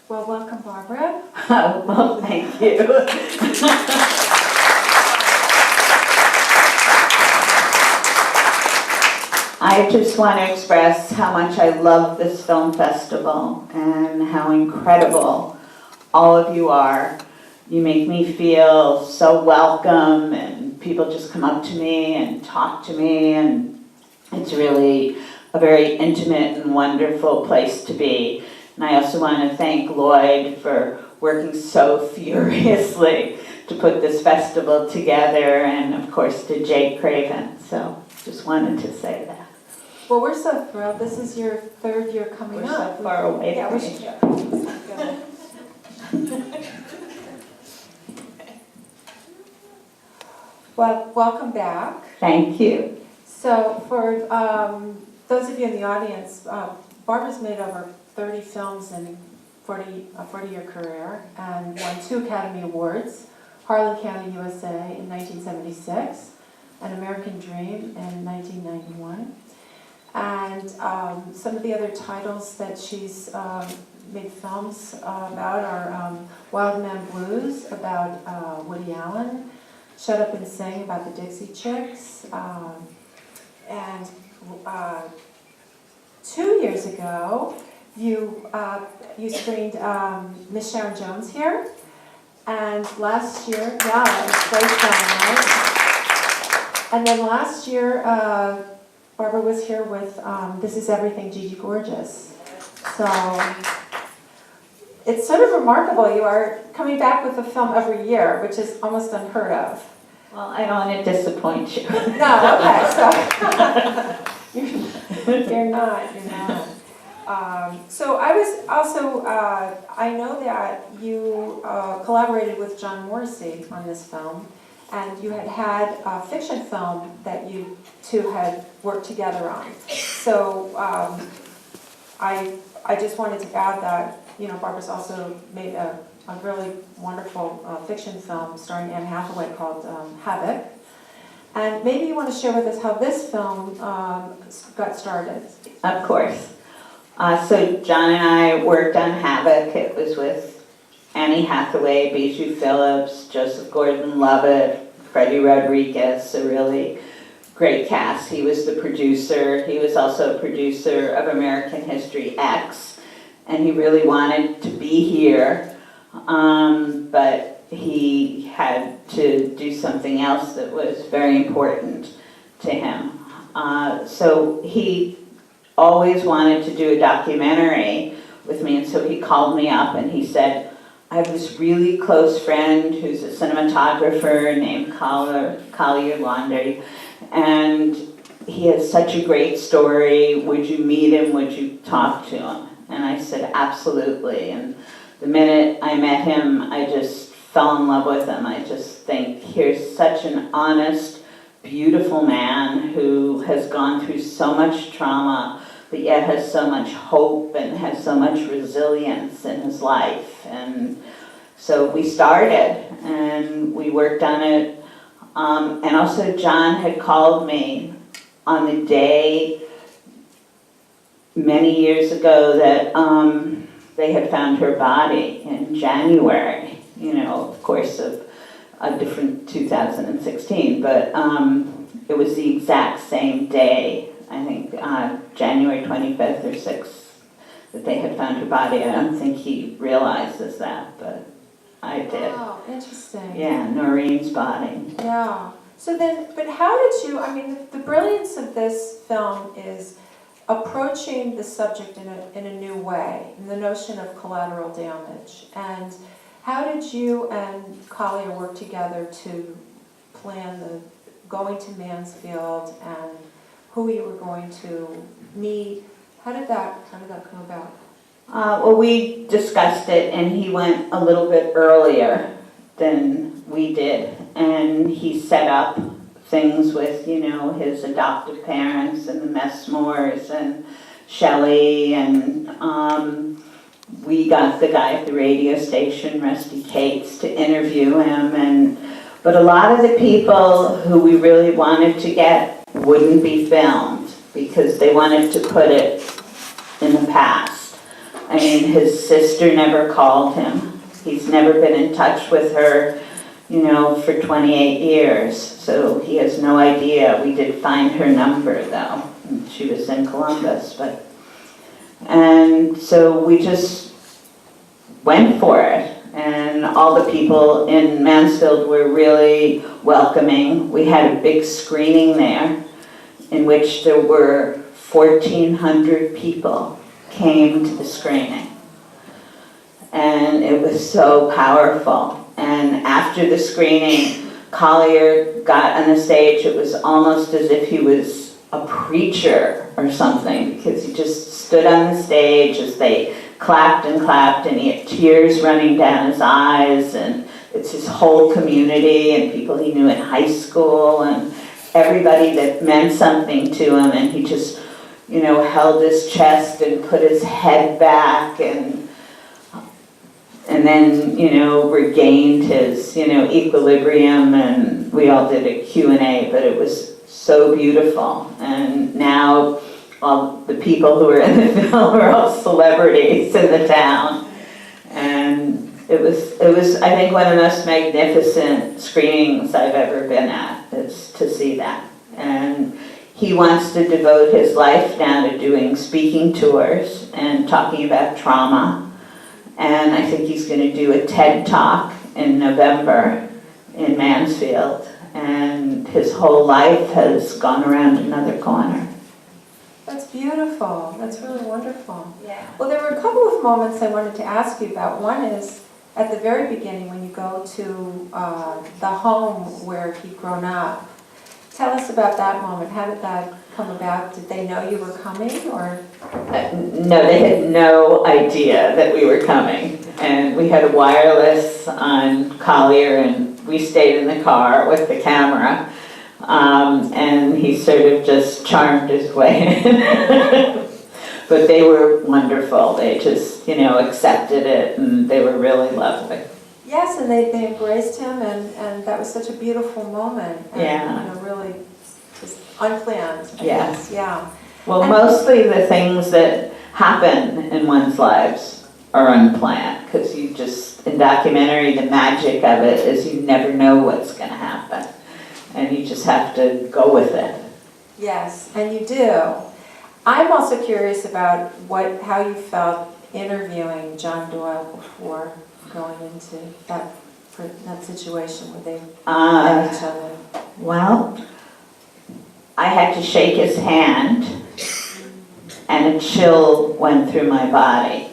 Well, welcome, Barbara. Well, thank you. I just want to express how much I love this film festival and how incredible all of you are. You make me feel so welcome, and people just come up to me and talk to me, and it's really a very intimate and wonderful place to be. And I also want to thank Lloyd for working so furiously to put this festival together, and of course to Jake Craven. So just wanted to say that. Well, we're so thrilled. This is your third year coming We're up. so far away Yeah, from we each should other. go. Well, welcome back. Thank you. So for those of you in the audience, Barbara's made over 30 films in a 40-year career and won 2 Academy Awards, Harlan County, USA in 1976, An American Dream in 1991. And some of the other titles that she's made films about are Wild Man Blues, about Woody Allen, Shut Up and Sing, about the Dixie Chicks, and 2 years ago, you screened Miss Sharon Jones here, and last year, yeah, it was great film, right? And then last year, Barbara was here with This Is Everything, Gigi Gorgeous. So it's sort of remarkable. You are coming back with a film every year, which is almost unheard of. Well, I don't want to disappoint you. No, okay, so you're not. So I was also, I know that you collaborated with John Morrissey on this film, and you had a fiction film that you two had worked together on. So I just wanted to add that, Barbara's also made a really wonderful fiction film starring Anne Hathaway called Havoc. And maybe you want to share with us how this film got started. Of course. So John and I worked on Havoc. It was with Annie Hathaway, Bijou Phillips, Joseph Gordon-Levitt, Freddie Rodriguez, a really great cast. He was the producer. He was also a producer of American History X, and he really wanted to be here, but he had to do something else that was very important to him. So he always wanted to do a documentary with me, and so he called me up and he said, I have this really close friend who's a cinematographer named Collier Laundry, and he has such a great story. Would you meet him? Would you talk to him? And I said, absolutely. And the minute I met him, I just fell in love with him. I just think here's such an honest, beautiful man who has gone through so much trauma, but yet has so much hope and has so much resilience in his life. And so we started and we worked on it. And also John had called me on the day many years ago that they had found her body in January, of course, of a different 2016, but it was the exact same day, I think January 25th or 6th, that they had found her body. I don't think he realizes that, but I did. Oh, interesting. Yeah, Noreen's body. Yeah. So then, but how did you, the brilliance of this film is approaching the subject in a new way, in the notion of collateral damage. And how did you and Collier work together to plan going to Mansfield and who you were going to meet? How did that come about? Well, we discussed it, and he went a little bit earlier than we did, and he set up things with, his adoptive parents and the Messmores and Shelley, and we got the guy at the radio station, Rusty Cates, to interview him, but a lot of the people who we really wanted to get wouldn't be filmed because they wanted to put it in the past. I mean, his sister never called him. He's never been in touch with her, you know, for 28 years. So he has no idea. We did find her number though. She was in Columbus, and so we just went for it. And all the people in Mansfield were really welcoming. We had a big screening there in which there were 1,400 people came to the screening. And it was so powerful. And after the screening, Collier got on the stage. It was almost as if he was a preacher or something, because he just stood on the stage as they clapped and clapped, and he had tears running down his eyes, and it's his whole community and people he knew in high school and everybody that meant something to him, and he just, you know, held his chest and put his head back and then, you know, regained his, you know, equilibrium, and we all did a Q&A, but it was so beautiful. And now all the people who were in the film are all celebrities in the town. And it was, I think, one of the most magnificent screenings I've ever been at, is to see that. And he wants to devote his life now to doing speaking tours and talking about trauma. And I think he's going to do a TED Talk in November in Mansfield. And his whole life has gone around another corner. That's beautiful. That's really wonderful. Yeah. Well, there were a couple of moments I wanted to ask you about. One is at the very beginning when you go to the home where he'd grown up. Tell us about that moment. How did that come about? Did they know you were coming, or? No, they had no idea that we were coming. And we had a wireless on Collier, and we stayed in the car with the camera. And he sort of just charmed his way in. But they were wonderful. They just, you know, accepted it, and they were really lovely. Yes, and they embraced him, and that was such a beautiful moment. And, Yeah. you know, really just unplanned. I Yeah. guess. Yeah. Well, And mostly the things that happen in one's lives are unplanned, because you just, in documentary, the magic of it is you never know what's going to happen. And you just have to go with it. Yes, and you do. I'm also curious about how you felt interviewing John Doyle before going into that situation where they met each other. Well, I had to shake his hand, and a chill went through my body.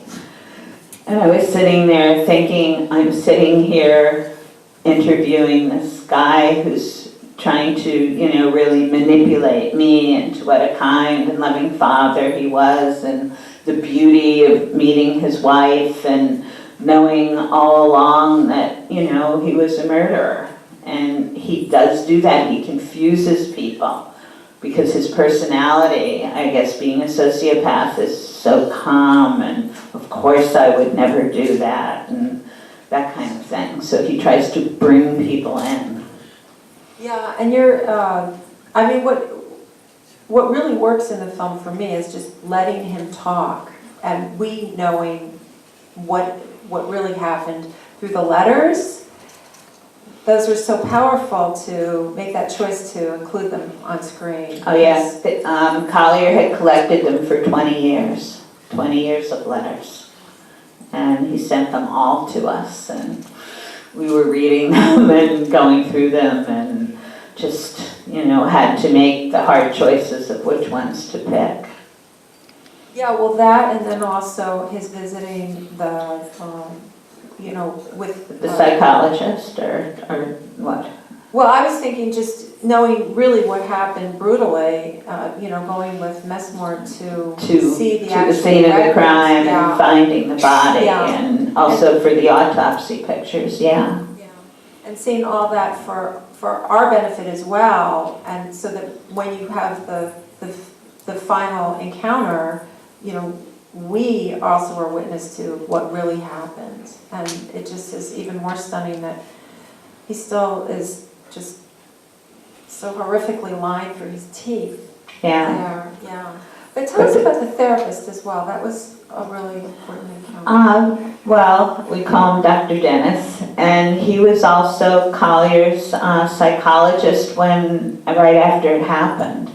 And I was sitting there thinking, I'm sitting here interviewing this guy who's trying to, you know, really manipulate me into what a kind and loving father he was, and the beauty of meeting his wife and knowing all along that, you know, he was a murderer. And he does do that. He confuses people because his personality, I guess being a sociopath, is so calm, and of course I would never do that, and that kind of thing. So he tries to bring people in. Yeah, and you're, I mean, what really works in the film for me is just letting him talk, and we knowing what really happened through the letters. Those were so powerful to make that choice to include them on screen. Oh yes, Collier had collected them for 20 years, 20 years of letters. And he sent them all to us, and we were reading them and going through them, and just, you know, had to make the hard choices of which ones to pick. Yeah, well that, and then also his visiting the, you know, with The psychologist, or what? Well, I was thinking just knowing really what happened brutally, you know, going with Messmore to see the actual scene of the records. crime, Yeah. and finding the body, Yeah. and also for the autopsy pictures, yeah. Yeah. And seeing all that for our benefit as well, and so that when you have the final encounter, you know, we also are witness to what really happened. And it just is even more stunning that he still is just so horrifically lined through his teeth. Yeah. There, yeah. But tell us about the therapist as well. That was a really important encounter. Well, we call him Dr. Dennis, and he was also Collier's psychologist right after it happened.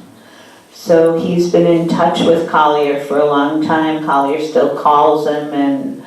So he's been in touch with Collier for a long time. Collier still calls him, and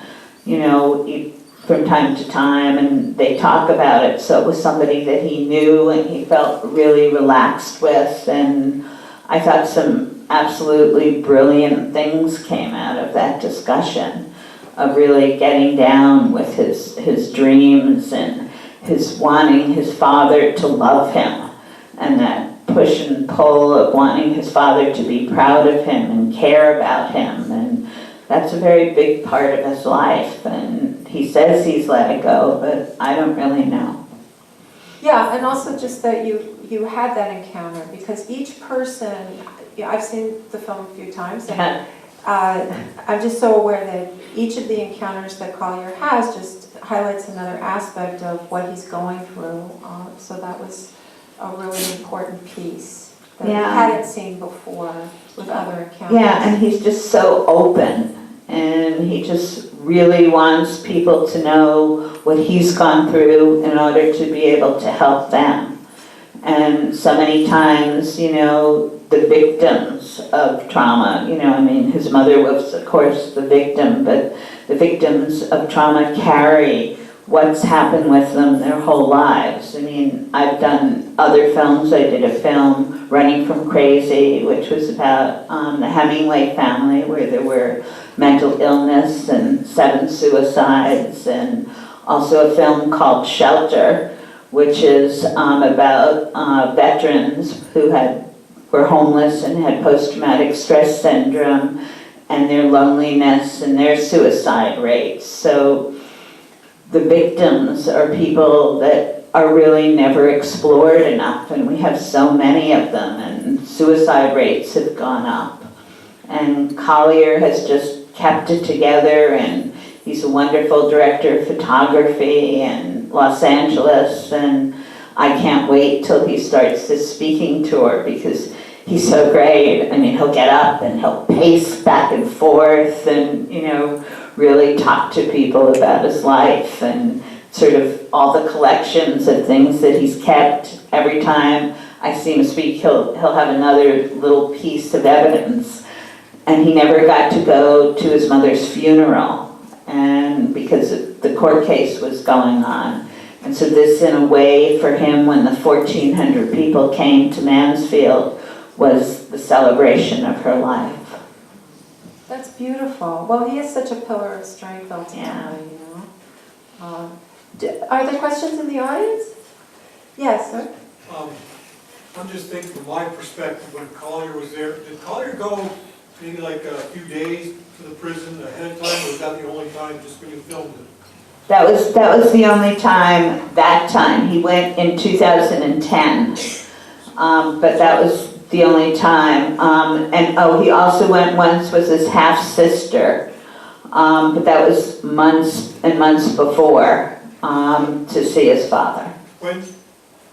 from time to time, and they talk about it. So it was somebody that he knew and he felt really relaxed with, and I thought some absolutely brilliant things came out of that discussion of really getting down with his dreams and his wanting his father to love him, and that push and pull of wanting his father to be proud of him and care about him, and that's a very big part of his life, and he says he's let it go, but I don't really know. Yeah, and also just that you had that encounter, because each person, I've seen the film a few times, and I'm just so aware that each of the encounters that Collier has just highlights another aspect of what he's going through, so that was a really important piece that I hadn't seen before with other encounters. Yeah, and he's just so open, and he just really wants people to know what he's gone through in order to be able to help them. And so many times, the victims of trauma, his mother was, of course, the victim, but the victims of trauma carry what's happened with them their whole lives. I've done other films. I did a film, Running from Crazy, which was about the Hemingway family, where there were mental illness and 7 suicides, and also a film called Shelter, which is about veterans who were homeless and had post-traumatic stress syndrome, and their loneliness and their suicide rates. So the victims are people that are really never explored enough, and we have so many of them, and suicide rates have gone up. And Collier has just kept it together, and he's a wonderful director of photography in Los Angeles, and I can't wait till he starts this speaking tour, because he's so great. He'll get up and he'll pace back and forth and, really talk to people about his life, and sort of all the collections of things that he's kept. Every time I see him speak, he'll have another little piece of evidence. And he never got to go to his mother's funeral, and because the court case was going on. And so this, in a way, for him, when the 1,400 people came to Mansfield, was the celebration of her life. That's beautiful. Well, he is such a pillar of strength ultimately, Are there questions in the audience? Yes, sir? I'm just thinking from my perspective, when Collier was there, did Collier go maybe like a few days to the prison ahead of time, or was that the only time just when you filmed it? That was the only time, that time. He went in 2010, but that was the only time. He also went once with his half-sister, but that was months and months before, to see his father. When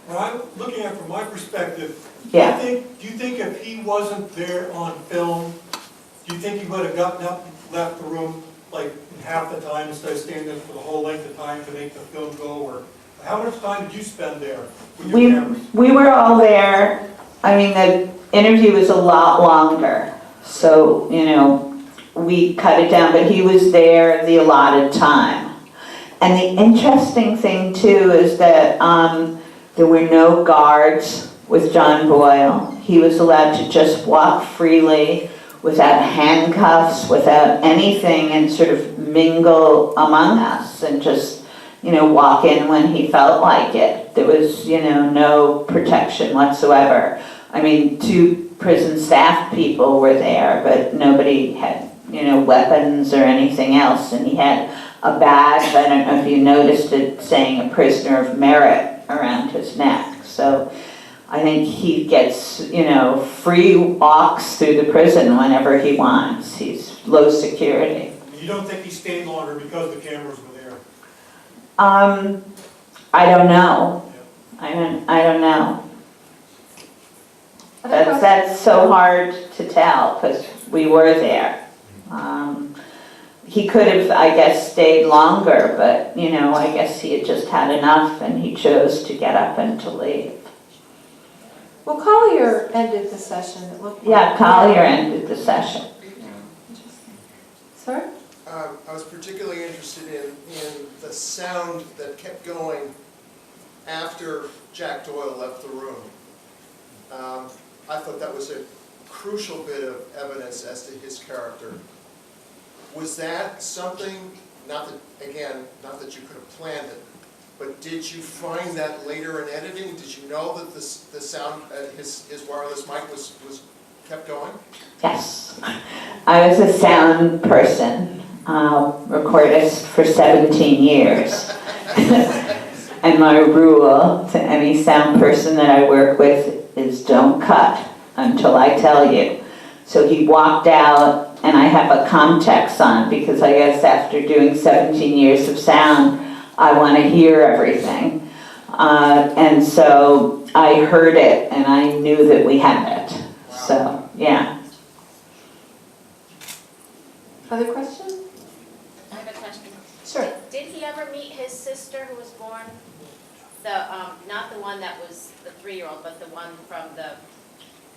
I'm looking at it from my perspective, Yeah. do you think if he wasn't there on film, do you think he would have gotten up and left the room like in half the time instead of staying there for the whole length of time to make the film go? Or how much time did you spend there with your cameras? We were all there. The interview was a lot longer, so, we cut it down, but he was there the allotted time. And the interesting thing, too, is that there were no guards with John Boyle. He was allowed to just walk freely without handcuffs, without anything, and sort of mingle among us and just, walk in when he felt like it. There was, no protection whatsoever. 2 prison staff people were there, but nobody had, weapons or anything else. And he had a badge, I don't know if you noticed it, saying a prisoner of merit around his neck. So I think he gets, free walks through the prison whenever he wants. He's low security. You don't think he stayed longer because the cameras were there? I don't know. I don't know. That's so hard to tell, because we were there. He could have, I guess, stayed longer, but, you know, I guess he had just had enough and he chose to get up and to leave. Well, Collier ended the session, it looked like. Yeah, Collier ended the session. Sir? I was particularly interested in the sound that kept going after Jack Doyle left the room. I thought that was a crucial bit of evidence as to his character. Was that something, not that you could have planned it, but did you find that later in editing? Did you know that the sound, his wireless mic was kept going? Yes. I was a sound person, recordist for 17 years. And my rule to any sound person that I work with is don't cut until I tell you. So he walked out, and I have a context on because I guess after doing 17 years of sound, I want to hear everything. And so I heard it, and I knew that we had it. So, yeah. Other questions? I have a question. Sure. Did he ever meet his sister who was born? Not the one that was the 3-year-old, but the one from the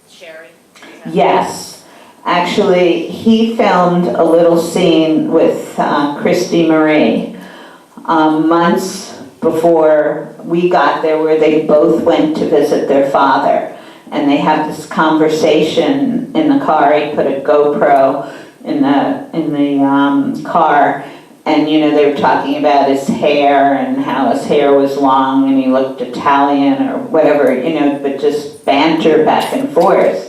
Sherry? Yes. Actually, he filmed a little scene with Christy Marie months before we got there, where they both went to visit their father. And they had this conversation in the car. He put a GoPro in the car, and you know, they were talking about his hair and how his hair was long and he looked Italian or whatever, you know, but just banter back and forth.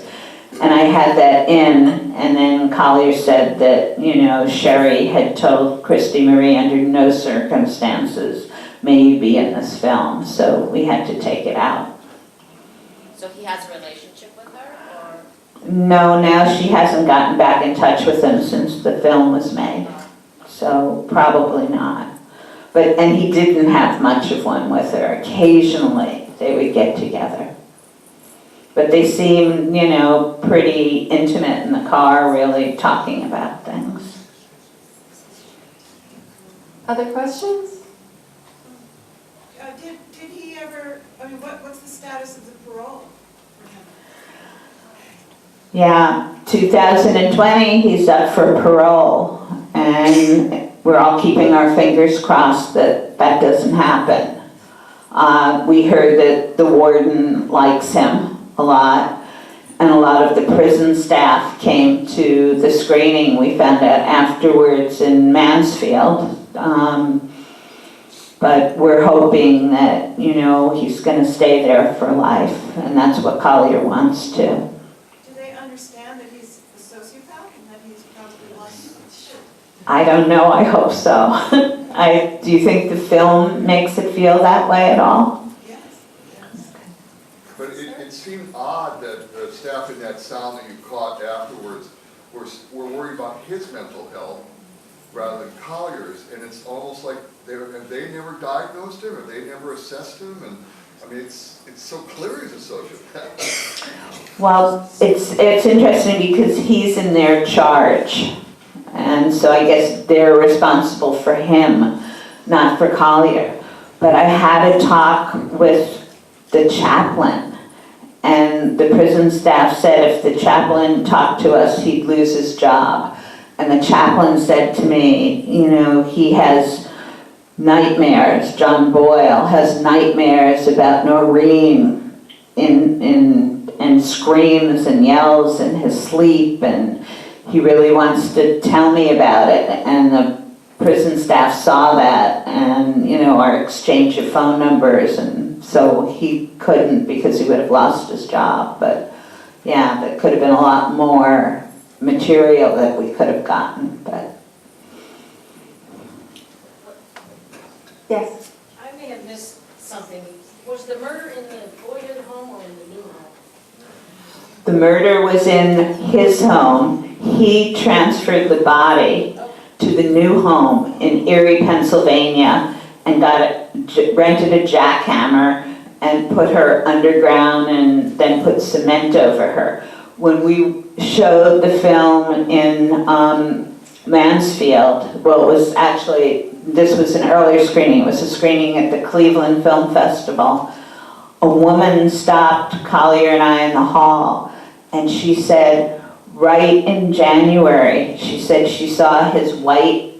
And I had that in, and then Collier said that, you know, Sherry had told Christy Marie under no circumstances may you be in this film, so we had to take it out. So he has a relationship with her, or? No, now she hasn't gotten back in touch with him since the film was made, so probably not. And he didn't have much of one with her. Occasionally they would get together. But they seemed, you know, pretty intimate in the car, really talking about things. Other questions? Did he ever, I mean, what's the status of the parole for him? Yeah, 2020, he's up for parole. And we're all keeping our fingers crossed that that doesn't happen. We heard that the warden likes him a lot, and a lot of the prison staff came to the screening, we found out afterwards, in Mansfield. But we're hoping that, you know, he's going to stay there for life, and that's what Collier wants to. Do they understand that he's a sociopath and that he's probably lying? I don't know, I hope so. Do you think the film makes it feel that way at all? Yes. But it seemed odd that the staff in that sound that you caught afterwards were worried about his mental health rather than Collier's, and it's almost like they never diagnosed him, or they never assessed him, and I mean it's so clear he's a sociopath. Well, it's interesting because he's in their charge, and so I guess they're responsible for him, not for Collier. But I had a talk with the chaplain, and the prison staff said if the chaplain talked to us, he'd lose his job. And the chaplain said to me, you know, he has nightmares, John Boyle has nightmares about Noreen and screams and yells in his sleep, and he really wants to tell me about it. And the prison staff saw that, and, you know, our exchange of phone numbers, and so he couldn't because he would have lost his job. But yeah, there could have been a lot more material that we could have gotten, but. Yes. I may have missed something. Was the murder in the boyhood home or in the new home? The murder was in his home. He transferred the body to the new home in Erie, Pennsylvania, and rented a jackhammer and put her underground and then put cement over her. when we showed the film in Mansfield, well, it was actually, this was an earlier screening, it was a screening at the Cleveland Film Festival. A woman stopped Collier and I in the hall, and she said, right in January, she said she saw his white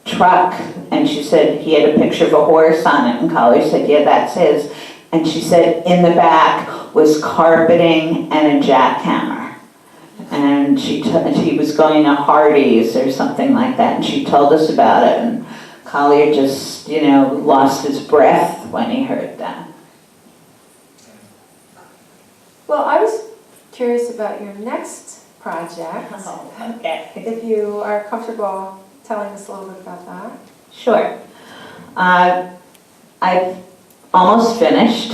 truck, and she said he had a picture of a horse on it, and Collier said, yeah, that's his. And she said in the back was carpeting and a jackhammer. And she was going to Hardee's or something like that, and she told us about it, and Collier just, lost his breath when he heard that. Well, I was curious about your next project. Okay. If you are comfortable telling us a little bit about that. Sure. I've almost finished.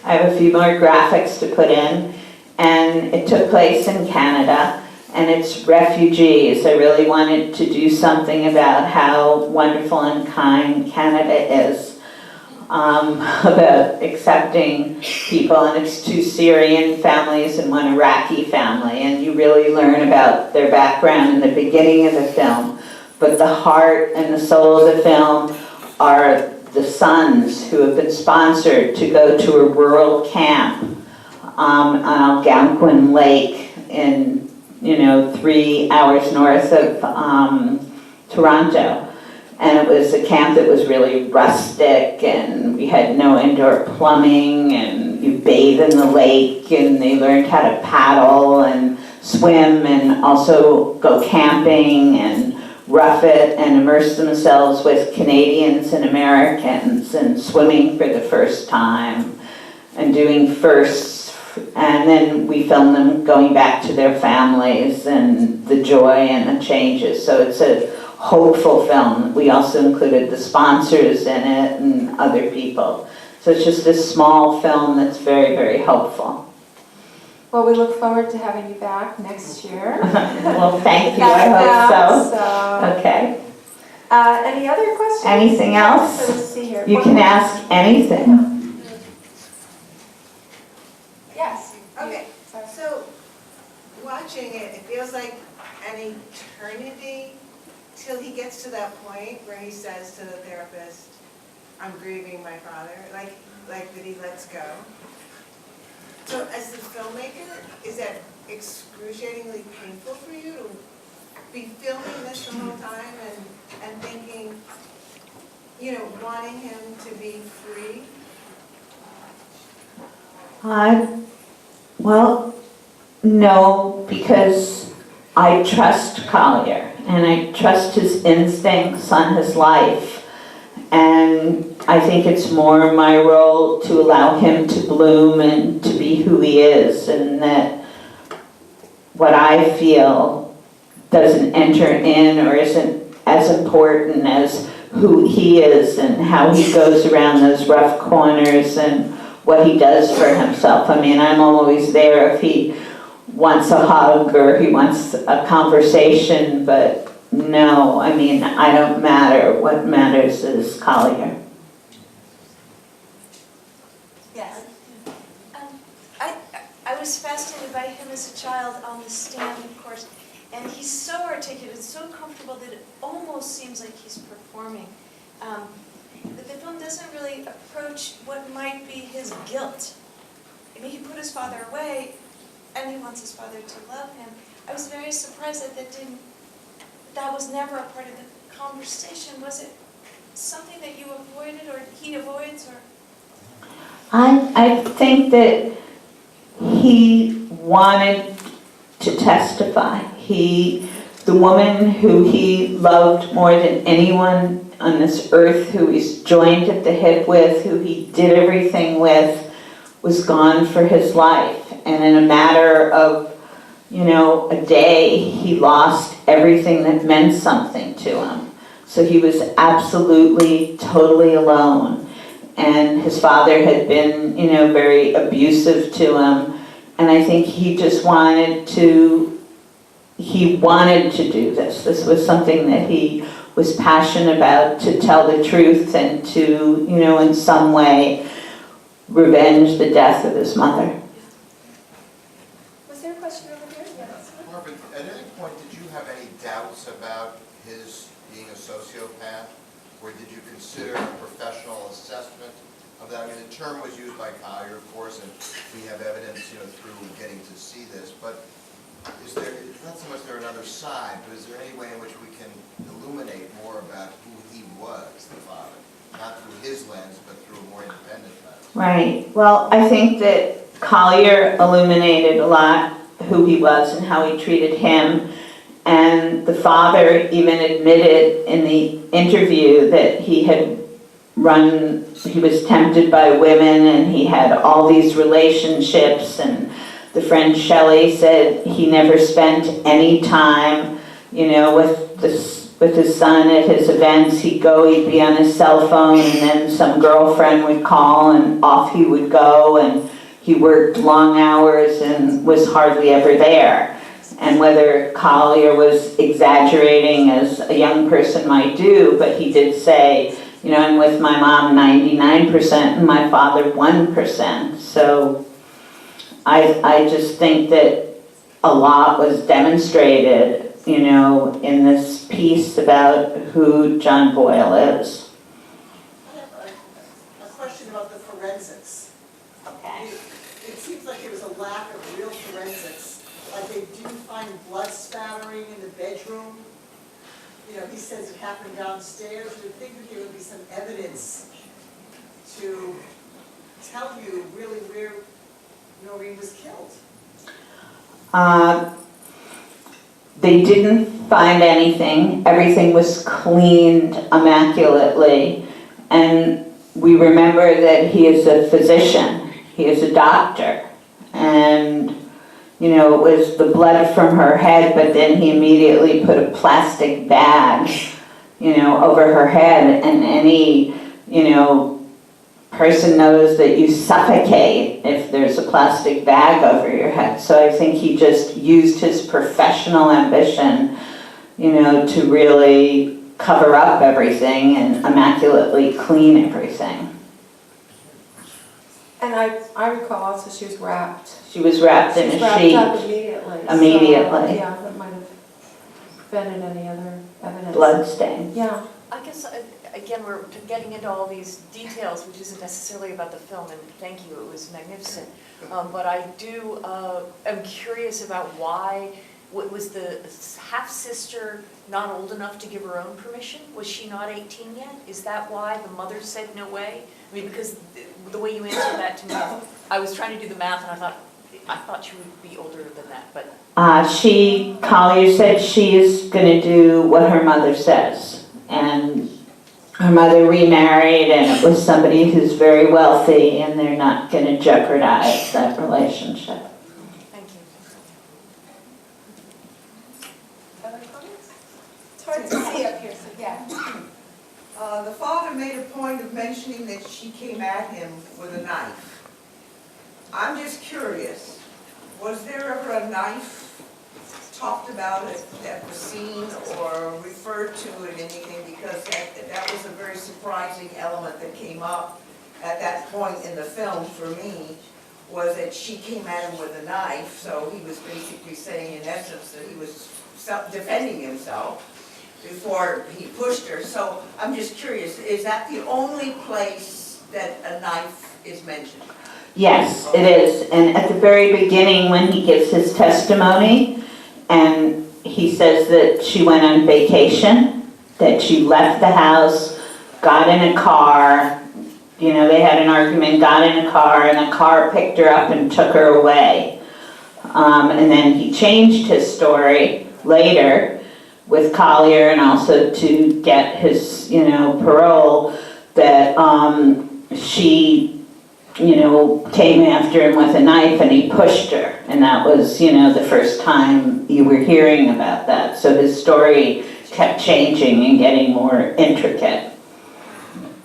I have a few more graphics to put in, and it took place in Canada, and it's refugees. I really wanted to do something about how wonderful and kind Canada is, about accepting people, and it's 2 Syrian families and 1 Iraqi family, and you really learn about their background in the beginning of the film, but the heart and the soul of the film are the sons who have been sponsored to go to a rural camp on Algonquin Lake in, 3 hours north of Toronto. And it was a camp that was really rustic, and we had no indoor plumbing, and you bathe in the lake, and they learned how to paddle and swim and also go camping and rough it and immerse themselves with Canadians and Americans and swimming for the first time and doing firsts. And then we filmed them going back to their families and the joy and the changes. So it's a hopeful film. We also included the sponsors in it and other people. So it's just a small film that's very, very hopeful. Well, we look forward to having you back next year. Well, thank you. I hope so. Okay. Any other questions? Anything else? So let's see here. You can ask anything. Yes. Okay, so watching it, it feels like an eternity till he gets to that point where he says to the therapist, I'm grieving my father, like that he lets go. So as the filmmaker, is that excruciatingly painful for you to be filming this the whole time and thinking, wanting him to be free? Well, no, because I trust Collier, and I trust his instincts on his life. And I think it's more my role to allow him to bloom and to be who he is, and that what I feel doesn't enter in or isn't as important as who he is and how he goes around those rough corners and what he does for himself. I mean, I'm always there if he wants a hug or he wants a conversation, but no, I mean, I don't matter. What matters is Collier. Yes. I was fascinated by him as a child on the stand, of course, and he's so articulate, so comfortable that it almost seems like he's performing. The film doesn't really approach what might be his guilt. I mean, he put his father away, and he wants his father to love him. I was very surprised that was never a part of the conversation. Was it something that you avoided, or he avoids, or? I think that he wanted to testify. The woman who he loved more than anyone on this earth, who he's joined at the hip with, who he did everything with, was gone for his life. And in a matter of, a day, he lost everything that meant something to him. So he was absolutely, totally alone. And his father had been, very abusive to him. And I think he just wanted to do this. This was something that he was passionate about, to tell the truth and to, in some way, revenge the death of his mother. Was Was there a question over here? Yes. Barbara, at any point, did you have any doubts about his being a sociopath? Or did you consider a professional assessment of that? I mean, the term was used by Collier, of course, and we have evidence, through getting to see this, but is there, not so much there another side, but is there any way in which we can illuminate more about who he was, the father? Not through his lens, but through a more independent lens. Right. Well, I think that Collier illuminated a lot who he was and how he treated him. And the father even admitted in the interview that he was tempted by women and he had all these relationships. And the friend Shelley said he never spent any time, with his son at his events. He'd be on his cell phone, and then some girlfriend would call and off he would go, and he worked long hours and was hardly ever there. And whether Collier was exaggerating, as a young person might do, but he did say, I'm with my mom 99% and my father 1%. So I just think that a lot was demonstrated, in this piece about who John Boyle is. I have a question about the forensics. Okay. It seems like there was a lack of real forensics. Like they do find blood spattering in the bedroom. He says it happened downstairs. You'd think that there would be some evidence to tell you really where Noreen was killed. They didn't find anything. Everything was cleaned immaculately. And we remember that he is a physician. He is a doctor. And, it was the blood from her head, but then he immediately put a plastic bag, over her head. And any, person knows that you suffocate if there's a plastic bag over your head. So I think he just used his professional ambition, to really cover up everything and immaculately clean everything. And I recall also she was wrapped. She was wrapped in a sheet. She was wrapped up immediately. Immediately. So, yeah, that might have been in any other evidence. Bloodstain. Yeah. I guess, again, we're getting into all these details, which isn't necessarily about the film, and thank you, it was magnificent. But I am curious about why, was the half-sister not old enough to give her own permission? Was she not 18 yet? Is that why the mother said no way? I mean, because the way you answered that to me, I was trying to do the math, and I thought she would be older than that, but. Collier said she is going to do what her mother says. And her mother remarried, and it was somebody who's very wealthy, and they're not going to jeopardize that relationship. Thank you. Other comments? It's hard to see up here, so yeah. The father made a point of mentioning that she came at him with a knife. I'm just curious, was there ever a knife talked about at the scene or referred to in anything? Because that was a very surprising element that came up at that point in the film for me, was that she came at him with a knife, so he was basically saying in essence that he was defending himself before he pushed her. So I'm just curious, is that the only place that a knife is mentioned? Yes, it is. And at the very beginning when he gives his testimony, and he says that she went on vacation, that she left the house, got in a car, they had an argument, got in a car, and a car picked her up and took her away. And then he changed his story later with Collier, and also to get his, parole, that she came after him with a knife and he pushed her. And that was, the first time you were hearing about that. So his story kept changing and getting more intricate.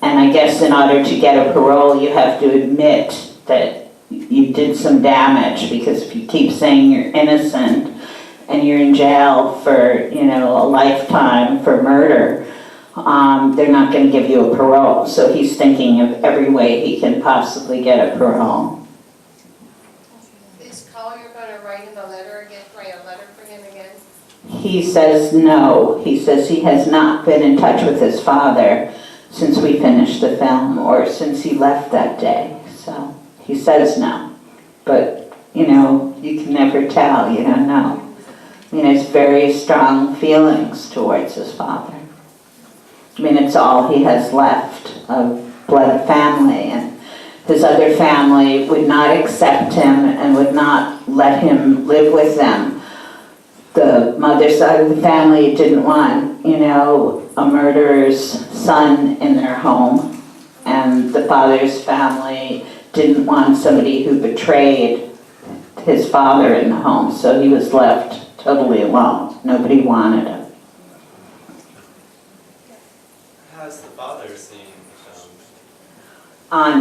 And I guess in order to get a parole, you have to admit that you did some damage, because if you keep saying you're innocent and you're in jail for, a lifetime for murder, they're not going to give you a parole. So he's thinking of every way he can possibly get a parole. Is Collier not gonna write him a letter again, write a letter for him again? He says no. He says he has not been in touch with his father since we finished the film or since he left that day. So he says no. But, you know, you can never tell. You don't know. I mean, it's very strong feelings towards his father. I mean, it's all he has left of blood family, and his other family would not accept him and would not let him live with them. The mother's side of the family didn't want, you know, a murderer's son in their home, and the father's family didn't want somebody who betrayed his father in the home, so he was left totally alone. Nobody wanted him. Has the father seen the film?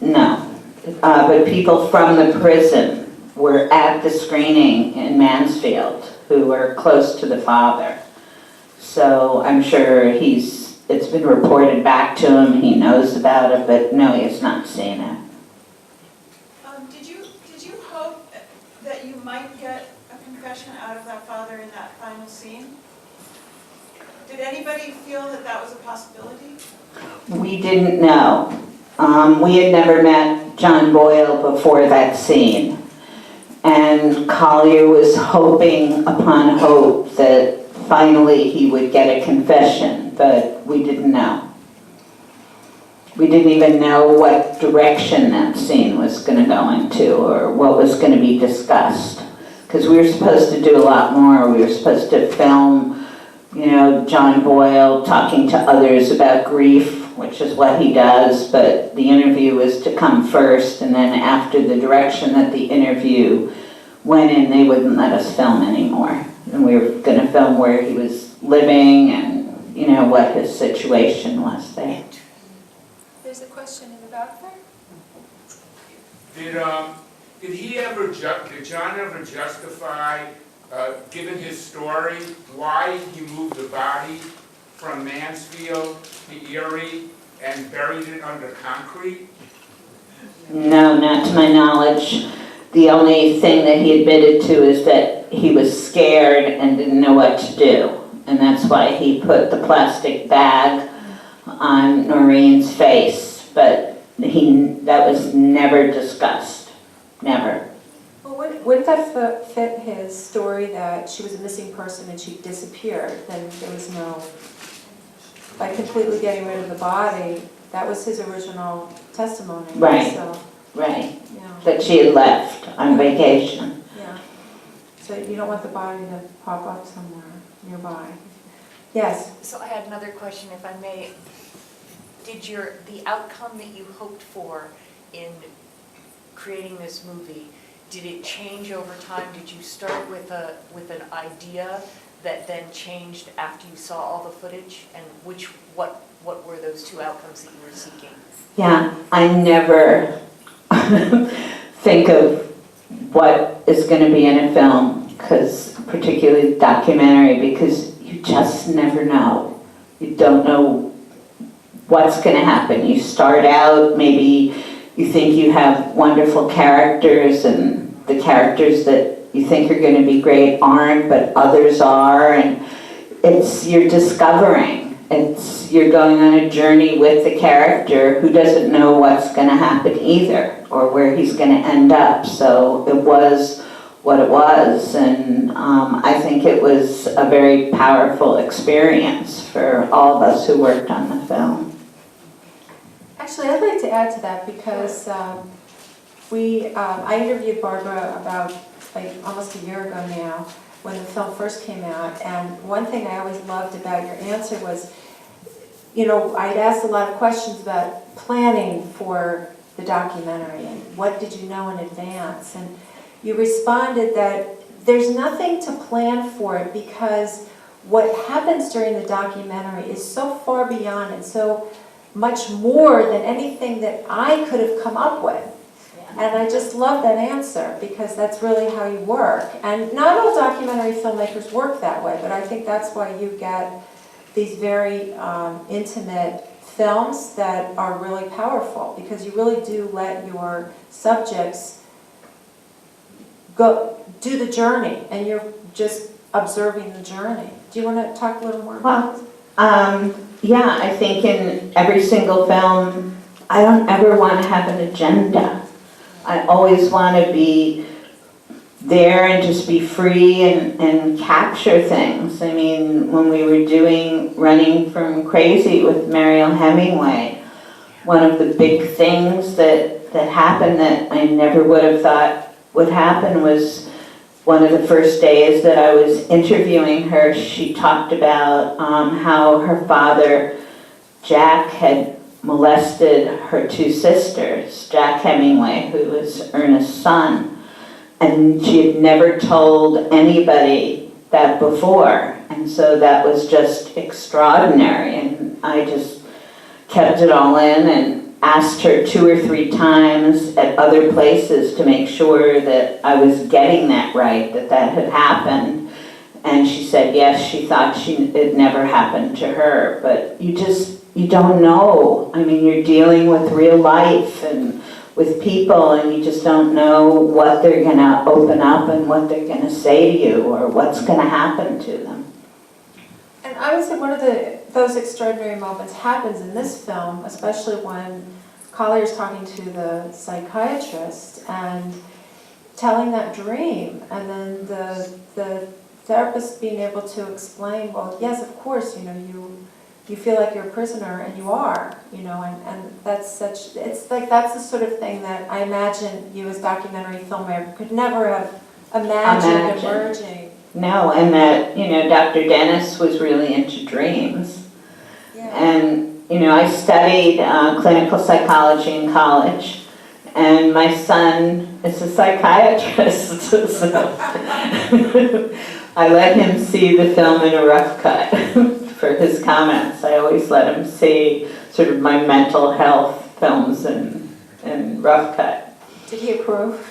No. But people from the prison were at the screening in Mansfield who were close to the father. So I'm sure it's been reported back to him, he knows about it, but no, he has not seen it. Did you hope that you might get a confession out of that father in that final scene? Did anybody feel that that was a possibility? We didn't know. We had never met John Boyle before that scene. And Collier was hoping upon hope that finally he would get a confession, but we didn't know. We didn't even know what direction that scene was going to go into or what was going to be discussed. Because we were supposed to do a lot more. We were supposed to film, you know, John Boyle talking to others about grief, which is what he does, but the interview was to come first, and then after the direction that the interview went in, they wouldn't let us film anymore. And we were going to film where he was living and, you know, what his situation was there. There's a question in the back there. Did John ever justify, given his story, why he moved the body from Mansfield to Erie and buried it under concrete? No, not to my knowledge. The only thing that he admitted to is that he was scared and didn't know what to do. And that's why he put the plastic bag on Noreen's face. But that was never discussed. Never. Well, wouldn't that fit his story that she was a missing person and she disappeared? Then there was no, by completely getting rid of the body, that was his original testimony. Right. So, Right. yeah. That she had left on vacation. Yeah. So you don't want the body to pop up somewhere nearby. Yes? So I had another question, if I may. Did the outcome that you hoped for in creating this movie, did it change over time? Did you start with an idea that then changed after you saw all the footage? And what were those two outcomes that you were seeking? Yeah, I never think of what is going to be in a film, particularly documentary, because you just never know. You don't know what's going to happen. You start out, maybe you think you have wonderful characters, and the characters that you think are going to be great aren't, but others are, and you're discovering. You're going on a journey with the character who doesn't know what's going to happen either, or where he's going to end up. So it was what it was, and I think it was a very powerful experience for all of us who worked on the film. Actually, I'd like to add to that because I interviewed Barbara about almost a year ago now when the film first came out, and one thing I always loved about your answer was, you know, I'd asked a lot of questions about planning for the documentary and what did you know in advance, and you responded that there's nothing to plan for it because what happens during the documentary is so far beyond and so much more than anything that I could have come up with. And I just love that answer because that's really how you work. And not all documentary filmmakers work that way, but I think that's why you get these very intimate films that are really powerful because you really do let your subjects do the journey, and you're just observing the journey. Do you want to talk a little more about this? Yeah, I think in every single film, I don't ever want to have an agenda. I always want to be there and just be free and capture things. I mean, when we were doing Running from Crazy with Mariel Hemingway, one of the big things that happened that I never would have thought would happen was one of the first days that I was interviewing her, she talked about how her father, Jack, had molested her two sisters, Jack Hemingway, who was Ernest's son. And she had never told anybody that before. And so that was just extraordinary. And I just kept it all in and asked her 2 or 3 times at other places to make sure that I was getting that right, that had happened. And she said yes, she thought it never happened to her. But you don't know. I mean, you're dealing with real life and with people, and you just don't know what they're going to open up and what they're going to say to you or what's going to happen to them. And I would say one of those extraordinary moments happens in this film, especially when Collier's talking to the psychiatrist and telling that dream, and then the therapist being able to explain, well, yes, of course, you feel like you're a prisoner, and you are, and that's it's like that's the sort of thing that I imagine you as documentary filmmaker could never have imagined emerging. No, and that, Dr. Dennis was really into dreams. Yeah. And, I studied clinical psychology in college, and my son is a psychiatrist, so I let him see the film in a rough cut. For his comments. I always let him see sort of my mental health films and rough cut. Did he approve?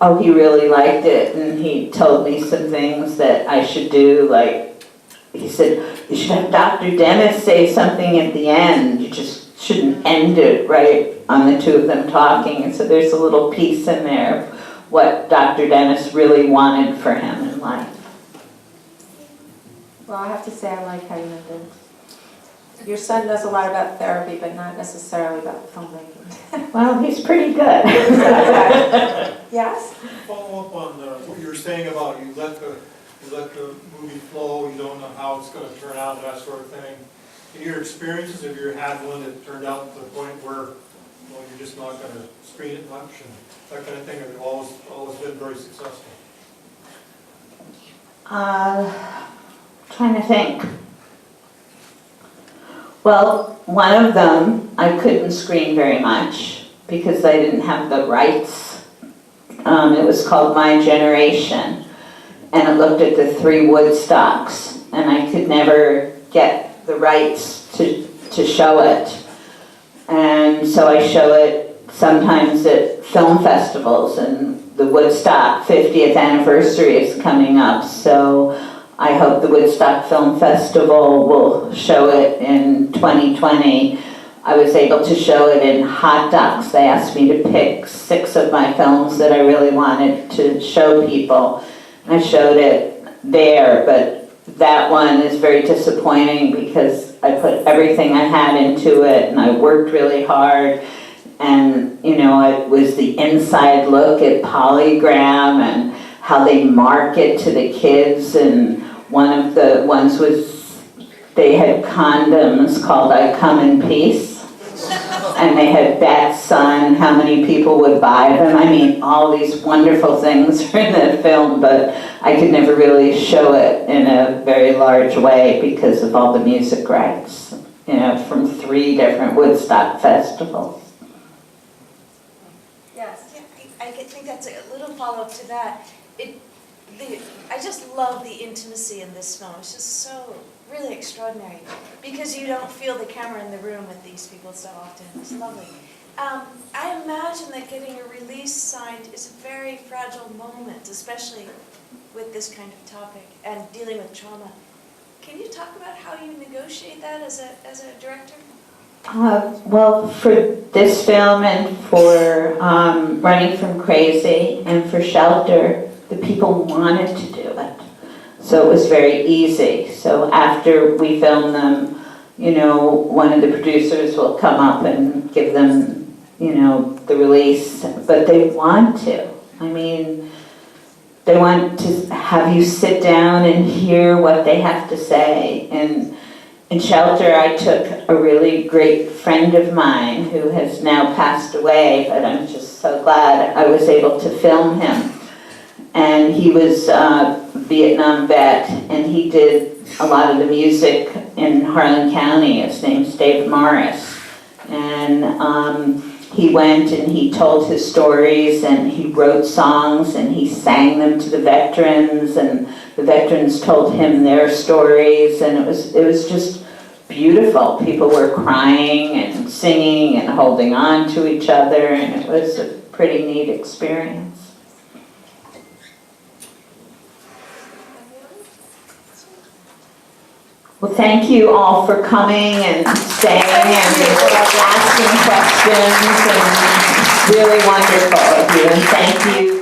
Oh, he really liked it, and he told me some things that I should do, like, he said, you should have Dr. Dennis say something at the end. You just shouldn't end it right on the two of them talking. And so there's a little piece in there of what Dr. Dennis really wanted for him in life. Well, I have to say I like how you ended. Your son knows a lot about therapy, but not necessarily about filmmaking. Well, he's pretty good. Yes? Follow up on what you were saying about you let the movie flow, you don't know how it's going to turn out, that sort of thing. In your experiences, have you had one that turned out to the point where you're just not going to screen it much and that kind of thing? Have you always been very successful? Trying to think. Well, one of them I couldn't screen very much because I didn't have the rights. It was called My Generation, and it looked at the 3 Woodstocks, and I could never get the rights to show it. And so I show it sometimes at film festivals, and the Woodstock 50th anniversary is coming up, so I hope the Woodstock Film Festival will show it in 2020. I was able to show it in Hot Docs. They asked me to pick 6 of my films that I really wanted to show people. I showed it there, but that one is very disappointing because I put everything I had into it and I worked really hard. And, it was the inside look at Polygram and how they market to the kids, and one of the ones was they had condoms called I Come in Peace, and they had bets on how many people would buy them. I mean, all these wonderful things are in the film, but I could never really show it in a very large way because of all the music rights, from 3 different Woodstock festivals. Yes, I think that's a little follow-up to that. I just love the intimacy in this film. It's just so really extraordinary because you don't feel the camera in the room with these people so often. It's lovely. I imagine that getting a release signed is a very fragile moment, especially with this kind of topic and dealing with trauma. Can you talk about how you negotiate that as a director? Well, for this film and for Running from Crazy and for Shelter, the people wanted to do it. So it was very easy. So after we film them, you know, one of the producers will come up and give them, you know, the release, but they want to. I mean, they want to have you sit down and hear what they have to say. And in Shelter, I took a really great friend of mine who has now passed away, but I'm just so glad I was able to film him. And he was a Vietnam vet, and he did a lot of the music in Harlan County. His name's Dave Morris. And he went and he told his stories, and he wrote songs, and he sang them to the veterans, and the veterans told him their stories, and it was just beautiful. People were crying and singing and holding on to each other, and it was a pretty neat experience. Well, thank you all for coming and staying and asking questions, and really wonderful of you, and thank you.